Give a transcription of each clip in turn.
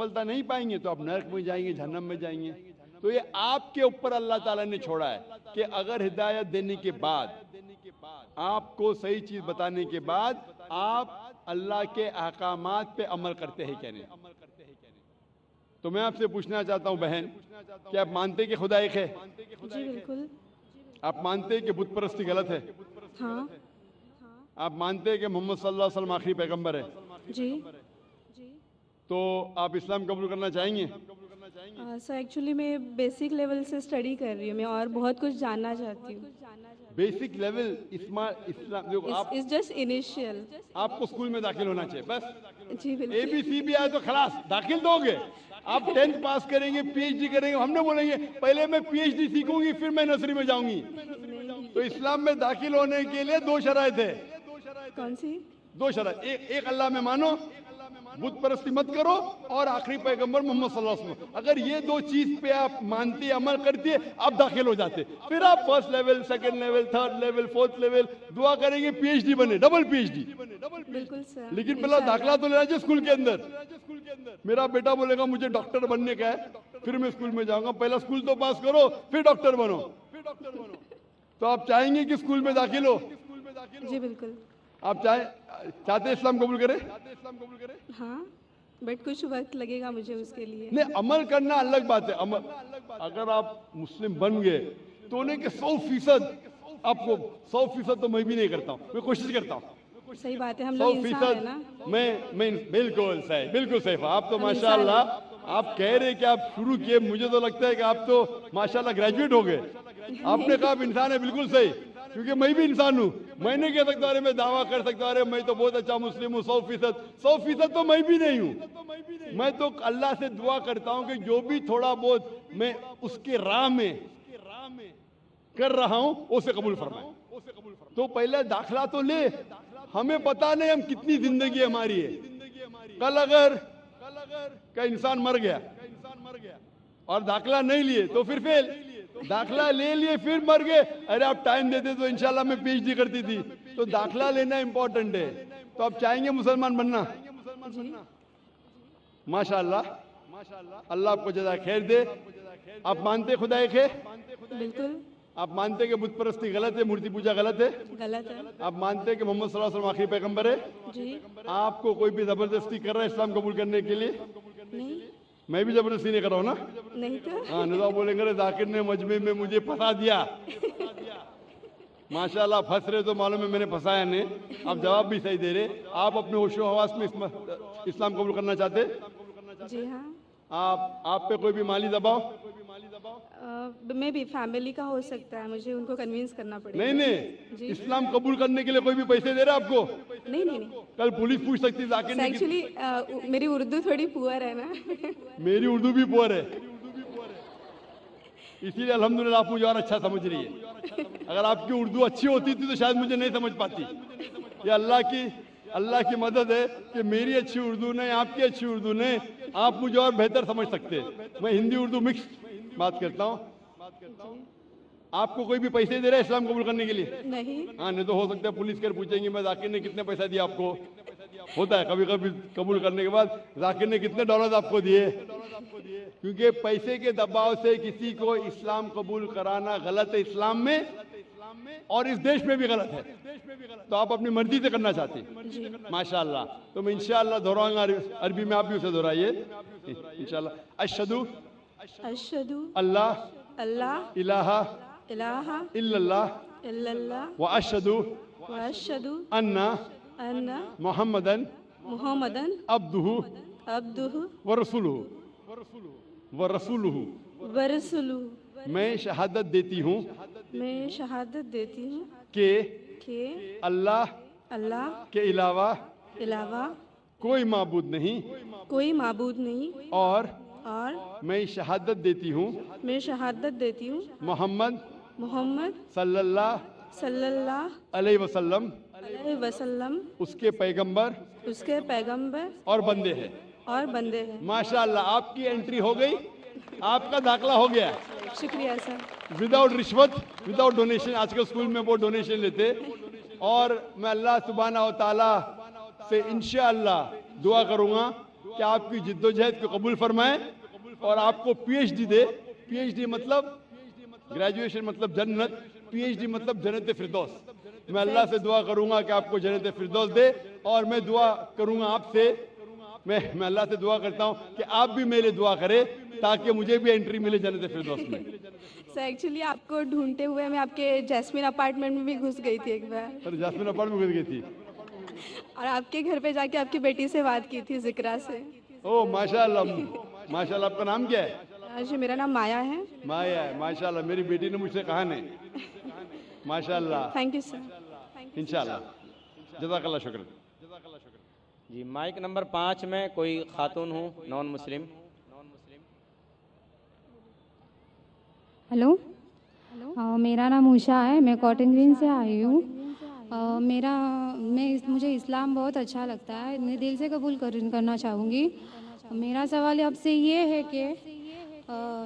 सफलता नहीं पाएंगे तो आप नरक में जाएंगे, जहन्नम में जाएंगे। तो ये आपके ऊपर अल्लाह ताला ने छोड़ा है कि अगर हिदायत देने के बाद, आपको सही चीज बताने के बाद आप अल्लाह के अहकामात पे अमल करते हैं क्या नहीं। तो मैं आपसे पूछना चाहता हूं बहन, कि आप मानते हैं कि खुदा एक है? जी बिल्कुल। आप मानते हैं कि बुत परस्ती गलत है? हाँ आप मानते हैं कि मोहम्मद सल्लल्लाहु अलैहि वसल्लम आखिरी पैगंबर है? जी। तो आप इस्लाम कबूल करना चाहेंगे? सर एक्चुअली मैं बेसिक लेवल से स्टडी कर रही हूँ, मैं और बहुत कुछ जानना चाहती हूँ। बेसिक लेवल इस्लाम देखो, आप इट्स जस्ट इनिशियल। आपको स्कूल में दाखिल होना चाहिए बस। जी बिल्कुल। ABC भी आए तो खलास दाखिल दोगे। आप 10th पास करेंगे, PhD करेंगे, हमने बोलेंगे पहले मैं PhD सीखूंगी फिर मैं नर्सरी में जाऊंगी। तो इस्लाम में दाखिल होने के लिए 2 शराइत है। कौन सी? 2 शराइत, एक अल्लाह में मानो, बुत परस्ती मत करो, और आखिरी पैगंबर मोहम्मद सल्लल्लाहु अलैहि वसल्लम। अगर ये 2 चीज पे आप मानती अमल करती है, आप दाखिल हो जाते। फिर आप first level, second level, third level, fourth level दुआ करेंगे PhD बने, डबल PhD। बिल्कुल सर। लेकिन पहला दाखिला तो लेना चाहिए स्कूल के अंदर। मेरा बेटा बोलेगा मुझे डॉक्टर बनने का है, फिर मैं स्कूल में जाऊंगा। पहला स्कूल तो पास करो फिर डॉक्टर बनो। तो आप चाहेंगे कि स्कूल में दाखिल हो? जी बिल्कुल। आप चाहते इस्लाम कबूल करें? हाँ बट कुछ वक्त लगेगा मुझे उसके लिए। नहीं, अमल करना अलग बात है। अमल, अगर आप मुस्लिम बन गए तो नहीं कि 100% आपको 100% तो मैं भी नहीं करता हूँ, मैं कोशिश करता हूँ। सही बात है, हम लोग इंसान है ना। मैं बिल्कुल सही। आप तो माशाल्लाह, आप कह रहे कि आप शुरू किए, मुझे तो लगता है कि आप तो माशाल्लाह ग्रेजुएट हो गए। आपने कहा आप इंसान है, बिल्कुल सही, क्योंकि मैं भी इंसान हूँ। मैं नहीं कह सकता अरे मैं दावा कर सकता अरे मैं तो बहुत अच्छा मुस्लिम हूँ 100% तो मैं भी नहीं हूँ। मैं तो अल्लाह से दुआ करता हूँ कि जो भी थोड़ा बहुत मैं उसके राह में कर रहा हूँ उसे कबूल फरमाए। तो पहले दाखिला तो ले, हमें पता नहीं हम कितनी जिंदगी हमारी है। कल अगर का इंसान मर गया और दाखिला नहीं लिए तो फिर फेल, दाखिला ले लिए फिर मर गए, अरे आप टाइम देते तो इंशाल्लाह मैं PhD करती थी। तो दाखिला लेना इंपॉर्टेंट है। तो आप चाहेंगे मुसलमान बनना? माशाल्लाह, अल्लाह आपको जज़ा खैर दे। आप मानते खुदा एक है? बिल्कुल। आप मानते कि बुत परस्ती गलत है, मूर्ति पूजा गलत है? गलत है। आप मानते कि मोहम्मद सल्लल्लाहु अलैहि वसल्लम आखिरी पैगंबर है? जी। आपको कोई भी जबरदस्ती कर रहा है इस्लाम कबूल करने के लिए? नहीं। मैं भी जबरदस्ती नहीं कर रहा हूँ ना? नहीं तो। हाँ, निज़ाम बोलेंगे जाकिर ने मजमे में मुझे फंसा दिया। माशाल्लाह, फंस रहे तो मालूम है मैंने फंसाया नहीं। आप जवाब भी सही दे रहे। आप अपने होशो हवास में इस्लाम कबूल करना चाहते? जी हाँ। आप पे कोई भी माली दबाव? मे भी फैमिली का हो सकता है, मुझे उनको कन्विंस करना पड़ेगा। नहीं, इस्लाम कबूल करने के लिए कोई भी पैसे दे रहा है आपको? नहीं। कल पुलिस पूछ सकती है जाकिर ने। एक्चुअली मेरी उर्दू थोड़ी पुअर है ना। मेरी उर्दू भी पुअर है, इसीलिए अल्हम्दुलिल्लाह आप मुझे और अच्छा समझ रही है। अगर आपकी उर्दू अच्छी होती थी तो शायद मुझे नहीं समझ पाती। ये अल्लाह की मदद है कि मेरी अच्छी उर्दू नहीं, आपकी अच्छी उर्दू नहीं, आप मुझे और बेहतर समझ सकते हैं। मैं हिंदी उर्दू मिक्स बात करता हूँ। आपको कोई भी पैसे दे रहा है इस्लाम कबूल करने के लिए? नहीं। हाँ, नहीं तो हो सकता है पुलिस कर पूछेंगे मैं जाकिर ने कितने पैसा दिया आपको। होता है कभी कभी कबूल करने के बाद, जाकिर ने कितने डॉलर आपको दिए। क्योंकि पैसे के दबाव से किसी को इस्लाम कबूल कराना गलत है इस्लाम में, और इस देश में भी गलत है। तो आप अपनी मर्जी से करना चाहते हैं, माशाल्लाह। तो मैं इंशाल्लाह दोहराऊंगा, अरबी में आप भी उसे दोहराइए इंशाल्लाह। अशहदु अल्लाह इलाहा इल्लल्लाह व अशहदु अन्ना मुहम्मदन अब्दुहु व रसूलुहु। मैं शहादत देती हूँ कि अल्लाह के अलावा कोई माबूद नहीं, और मैं शहादत देती हूँ मोहम्मद सल्लल्लाहु अलैहि वसल्लम उसके पैगंबर और बंदे हैं। माशाल्लाह, आपकी एंट्री हो गई, आपका दाखिला हो गया। शुक्रिया सर। विदाउट रिश्वत, विदाउट डोनेशन। आजकल स्कूल में वो डोनेशन लेते। और मैं अल्लाह सुब्हानहू व तआला से इंशाअल्लाह दुआ करूंगा کہ آپ کی جدوجہد کو قبول فرمائیں اور آپ کو پی ایچ ڈی دے. پی ایچ ڈی مطلب گریجویشن مطلب جنت, پی ایچ ڈی مطلب جنت فردوس. میں اللہ سے دعا کروں گا کہ آپ کو جنت فردوس دے, اور میں دعا کروں گا آپ سے, میں اللہ سے دعا کرتا ہوں کہ آپ بھی میرے دعا کرے تاکہ مجھے بھی انٹری ملے جنت فردوس میں. سر ایکچولی آپ کو ڈھونڈتے ہوئے میں آپ کے جیسمین اپارٹمنٹ میں بھی گھس گئی تھی ایک بار, اور جاسمین اپارٹمنٹ میں گھس گئی تھی. اور آپ کے گھر پہ جا کے آپ کی بیٹی سے بات کی تھی, ذکرا سے. او ماشاء اللہ, ماشاء اللہ. آپ کا نام کیا ہے؟ جی میرا نام مایا ہے. مایا ہے, ماشاء اللہ. میری بیٹی نے مجھ سے کہا نہیں. ماشاء اللہ, تھینک یو سر. انشاءاللہ. جزاک اللہ, شکر. جی مائک نمبر 5 میں کوئی خاتون ہوں نان مسلم. ہلو, میرا نام اوشا ہے, میں کاٹن گرین سے آئی ہوں. مجھے اسلام بہت اچھا لگتا ہے, میں دل سے قبول کرنا چاہوں گی. میرا سوال آپ سے یہ ہے کہ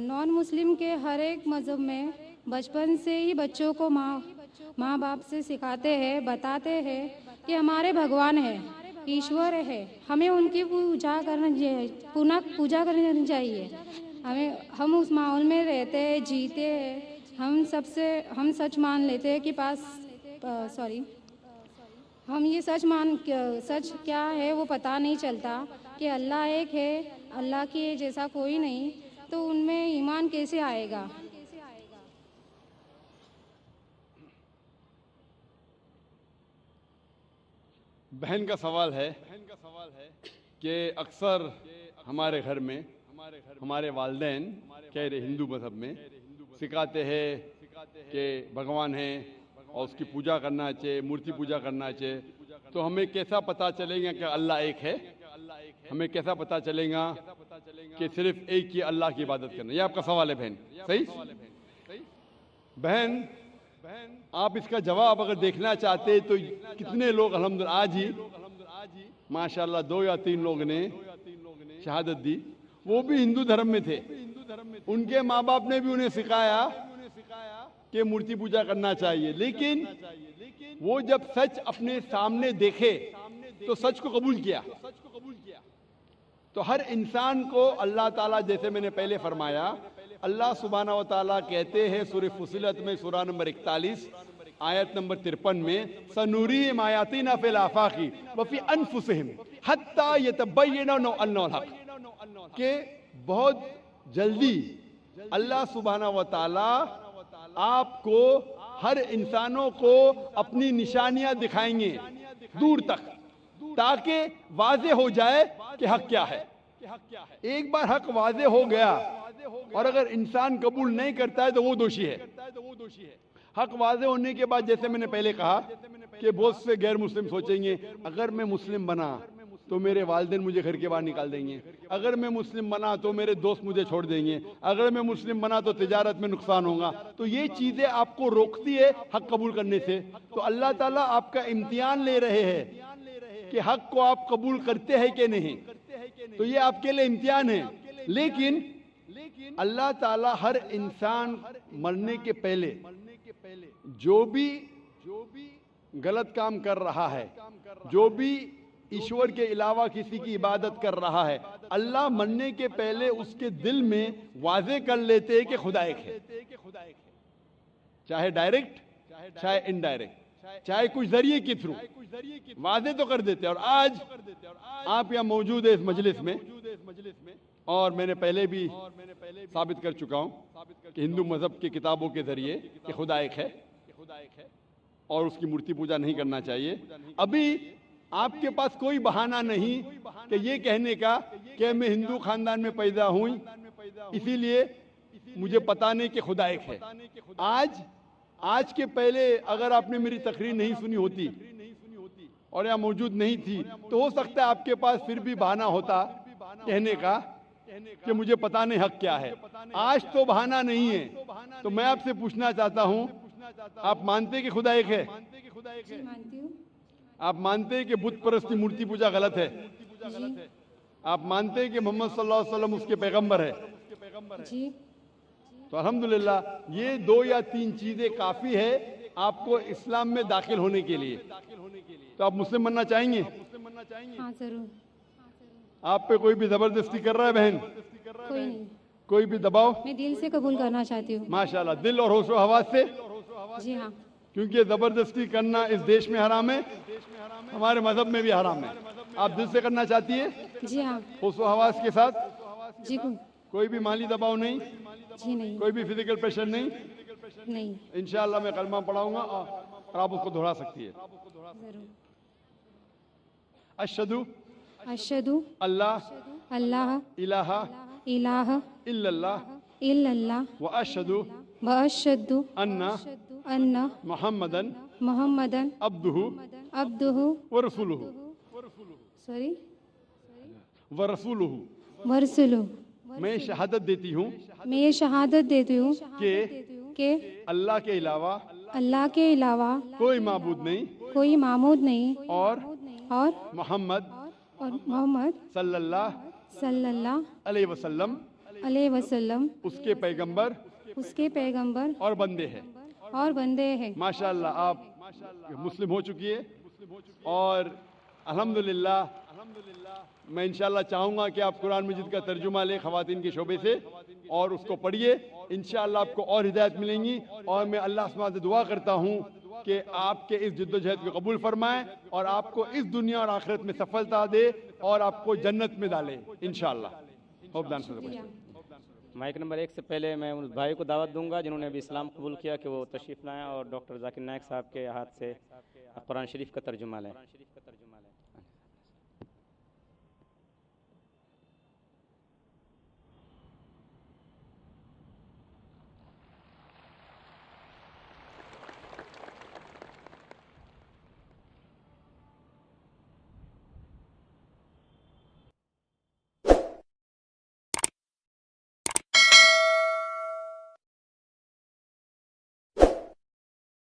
نان مسلم کے ہر ایک مذہب میں بچپن سے ہی بچوں کو ماں باپ سے سکھاتے ہیں, بتاتے ہیں کہ ہمارے بھگوان ہے, ایشور ہے, ہمیں ان کی پوجا کرنی چاہیے. ہم اس ماحول میں رہتے ہیں, جیتے ہیں. ہم سچ مان لیتے ہیں کہ ہم یہ سچ کیا ہے وہ پتہ نہیں چلتا کہ اللہ ایک ہے, اللہ کے جیسا کوئی نہیں, تو ان میں ایمان کیسے آئے گا؟ بہن کا سوال ہے کہ اکثر ہمارے گھر میں ہمارے والدین کہہ رہے ہندو مذہب میں سکھاتے ہیں کہ بھگوان ہیں اور اس کی پوجا کرنا چاہیے, مورتی پوجا کرنا چاہیے. تو ہمیں کیسا پتہ چلے گا کہ اللہ ایک ہے؟ ہمیں کیسا پتہ چلے گا کہ صرف ایک ہی اللہ کی عبادت کرنا؟ یہ آپ کا سوال ہے بہن, صحیح؟ بہن, آپ اس کا جواب اگر دیکھنا چاہتے تو کتنے لوگ الحمدللہ آج ہی ماشاءاللہ 2 یا 3 لوگ نے شہادت دی, وہ بھی ہندو دھرم میں تھے. ان کے ماں باپ نے بھی انہیں سکھایا کہ مورتی پوجا کرنا چاہیے, لیکن وہ جب سچ اپنے سامنے دیکھے تو سچ کو قبول کیا. تو ہر انسان کو اللہ تعالیٰ, جیسے میں نے پہلے فرمایا, اللہ سبحانہ و تعالیٰ کہتے ہیں سورہ فصلت میں سورہ نمبر 41 آیت نمبر 53 میں, سنوریم آیاتنا فی الآفاق وفی انفسہم حتی یتبین انہ الحق, کہ بہت جلدی اللہ سبحانہ و تعالیٰ آپ کو, ہر انسانوں کو اپنی نشانیاں دکھائیں گے دور تک, تاکہ واضح ہو جائے کہ حق کیا ہے. ایک بار حق واضح ہو گیا اور اگر انسان قبول نہیں کرتا ہے تو وہ دوشی ہے. حق واضح ہونے کے بعد, جیسے میں نے پہلے کہا کہ بہت سے غیر مسلم سوچیں گے اگر میں مسلم بنا تو میرے والدین مجھے گھر کے باہر نکال دیں گے, اگر میں مسلم بنا تو میرے دوست مجھے چھوڑ دیں گے, اگر میں مسلم بنا تو تجارت میں نقصان ہوگا. تو یہ چیزیں آپ کو روکتی ہے حق قبول کرنے سے. تو اللہ تعالیٰ آپ کا امتحان لے رہے ہیں کہ حق کو آپ قبول کرتے ہیں کہ نہیں. تو یہ آپ کے لیے امتحان ہے. لیکن اللہ تعالیٰ ہر انسان مرنے کے پہلے جو بھی غلط کام کر رہا ہے, جو بھی ایشور کے علاوہ کسی کی عبادت کر رہا ہے, اللہ مرنے کے پہلے اس کے دل میں واضح کر لیتے ہیں کہ خدا ایک ہے, چاہے ڈائریکٹ چاہے انڈائریکٹ, چاہے کچھ ذریعے کے تھرو واضح تو کر دیتے. اور آج آپ یہاں موجود ہیں اس مجلس میں, اور میں نے پہلے بھی ثابت کر چکا ہوں کہ ہندو مذہب کی کتابوں کے ذریعے کہ خدا ایک ہے اور اس کی مورتی پوجا نہیں کرنا چاہیے. ابھی آپ کے پاس کوئی بہانہ نہیں کہ یہ کہنے کا کہ میں ہندو خاندان میں پیدا ہوں اسی لیے مجھے پتا نہیں کہ خدا ایک ہے. آج کے پہلے اگر آپ نے میری تقریر نہیں سنی ہوتی اور یہاں موجود نہیں تھی تو ہو سکتا ہے آپ کے پاس پھر بھی بہانہ ہوتا کہنے کا کہ مجھے پتا نہیں حق کیا ہے. آج تو بہانہ نہیں ہے. تو میں آپ سے پوچھنا چاہتا ہوں, آپ مانتے کہ خدا ایک ہے؟ جی مانتی ہوں. آپ مانتے کہ بت پرستی مورتی پوجا غلط ہے؟ جی. آپ مانتے کہ محمد صلی اللہ علیہ وسلم اس کے پیغمبر ہے؟ جی. تو الحمدللہ یہ 2 یا 3 چیزیں کافی ہے آپ کو اسلام میں داخل ہونے کے لیے. تو آپ مسلم بننا چاہیں گے؟ ہاں ضرور. आप पे कोई भी जबरदस्ती कर रहा है बहन? कोई नहीं, कोई भी दबाव? मैं दिल से कबूल करना चाहती हूँ। माशाल्लाह, दिल और होशो हवास से, जी हाँ, क्योंकि जबरदस्ती करना इस देश में हराम है, हमारे मजहब में भी हराम है। आप दिल से करना चाहती है, जी हाँ, होशो हवास के साथ, जी कोई भी माली दबाव नहीं, जी नहीं, कोई भी फिजिकल प्रेशर नहीं। नहीं, इंशाअल्लाह मैं कलमा पढ़ाऊंगा और आप उसको दोहरा सकती है। ज़रूर। अशहदु अशहदु अल्लाह अल्लाह इलाहा इलाहा इल्लल्लाह इल्लल्लाह व अशहदु व अशहदु अन्ना अन्ना मुहम्मदन मुहम्मदन अब्दुहु अब्दुहु व रसूलुहु सॉरी व रसूलुहु। वरसुलु। मैं शहादत देती हूँ मैं ये शहादत देती हूँ कि अल्लाह के अलावा अल्लाह के अलावा कोई माबूद नहीं कोई मामूद नहीं और और मोहम्मद मोहम्मद सल्लल्लाहु सल्लल्लाहु अलैहि वसल्लम अलैहि वसल्लम उसके पैगंबर उसके पैगंबर और बंदे हैं। और बंदे हैं। माशाल्लाह, आप मुस्लिम हो चुकी है और अल्हम्दुलिल्लाह मैं इंशाल्लाह चाहूँगा कि आप कुरान मजीद का तर्जुमा लें ख़वातीन के शोबे से और उसको पढ़िए। इंशाल्लाह आपको और हिदायत मिलेंगी और मैं अल्लाह सुब्हानहू से दुआ करता हूँ कि आपके इस जिद्दोजहद को कबूल फरमाए और आपको इस दुनिया और आखिरत में सफलता दे और आपको जन्नत में डाले इंशाल्लाह। Hope the answer the question. Mike number 1 से पहले मैं उन भाई को दावत दूंगा जिन्होंने अभी इस्लाम कबूल किया कि वो तशरीफ़ लाएँ और डॉक्टर जाकिर नायक साहब के हाथ से कुरान शरीफ का तर्जुमा लें।